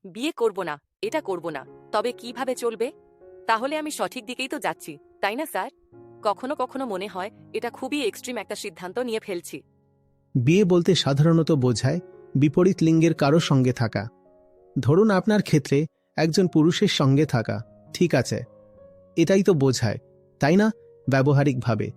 বিয়ে করব না, এটা করব না, তবে কিভাবে চলবে? তাহলে আমি সঠিক দিকেই তো যাচ্ছি, তাই না স্যার? কখনো কখনো মনে হয় এটা খুবই এক্সট্রিম একটা সিদ্ধান্ত নিয়ে ফেলছি। বিয়ে বলতে সাধারণত বোঝায় বিপরীত লিঙ্গের কারো সঙ্গে থাকা। ধরুন আপনার ক্ষেত্রে একজন পুরুষের সঙ্গে থাকা, ঠিক আছে, এটাই তো বোঝায়, তাই না? ব্যবহারিকভাবে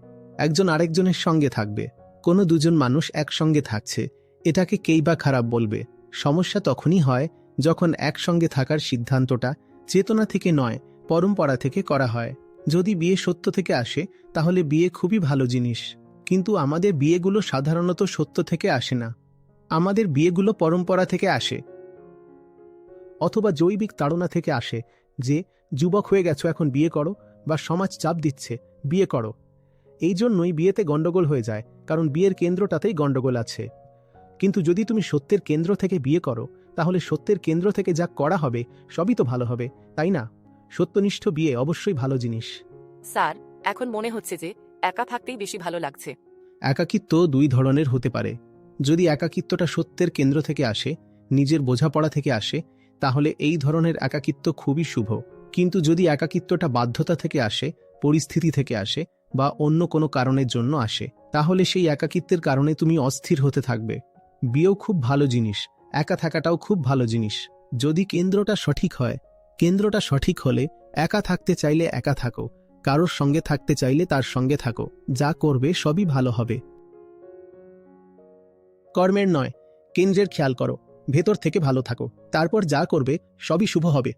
একজন আরেকজনের সঙ্গে থাকবে, কোনো দুজন মানুষ একসঙ্গে থাকছে, এটাকে কেই বা খারাপ বলবে? সমস্যা তখনই হয় যখন একসঙ্গে থাকার সিদ্ধান্তটা চেতনা থেকে নয়, পরম্পরা থেকে করা হয়। যদি বিয়ে সত্য থেকে আসে তাহলে বিয়ে খুবই ভালো জিনিস, কিন্তু আমাদের বিয়েগুলো সাধারণত সত্য থেকে আসে না। আমাদের বিয়েগুলো পরম্পরা থেকে আসে, অথবা জৈবিক তাড়না থেকে আসে, যে যুবক হয়ে গেছো এখন বিয়ে করো, বা সমাজ চাপ দিচ্ছে বিয়ে করো। এই জন্যই বিয়েতে গন্ডগোল হয়ে যায়, কারণ বিয়ের কেন্দ্রটাতেই গন্ডগোল আছে। কিন্তু যদি তুমি সত্যের কেন্দ্র থেকে বিয়ে করো, তাহলে সত্যের কেন্দ্র থেকে যা করা হবে সবই তো ভালো হবে, তাই না? সত্যনিষ্ঠ বিয়ে অবশ্যই ভালো জিনিস। স্যার, এখন মনে হচ্ছে যে একা থাকতেই বেশি ভালো লাগছে। একাকিত্ব দুই ধরনের হতে পারে। যদি একাকিত্বটা সত্যের কেন্দ্র থেকে আসে, নিজের বোঝাপড়া থেকে আসে, তাহলে এই ধরনের একাকিত্ব খুবই শুভ। কিন্তু যদি একাকিত্বটা বাধ্যতা থেকে আসে, পরিস্থিতি থেকে আসে, বা অন্য কোনো কারণের জন্য আসে, তাহলে সেই একাকিত্বের কারণে তুমি অস্থির হতে থাকবে। বিয়েও খুব ভালো জিনিস, একা থাকাটাও খুব ভালো জিনিস, যদি কেন্দ্রটা সঠিক হয়। কেন্দ্রটা সঠিক হলে একা থাকতে চাইলে একা থাকো, কারোর সঙ্গে থাকতে চাইলে তার সঙ্গে থাকো, যা করবে সবই ভালো হবে। কর্মের নয়, কেন্দ্রের খেয়াল করো, ভেতর থেকে ভালো থাকো, তারপর যা করবে সবই শুভ হবে।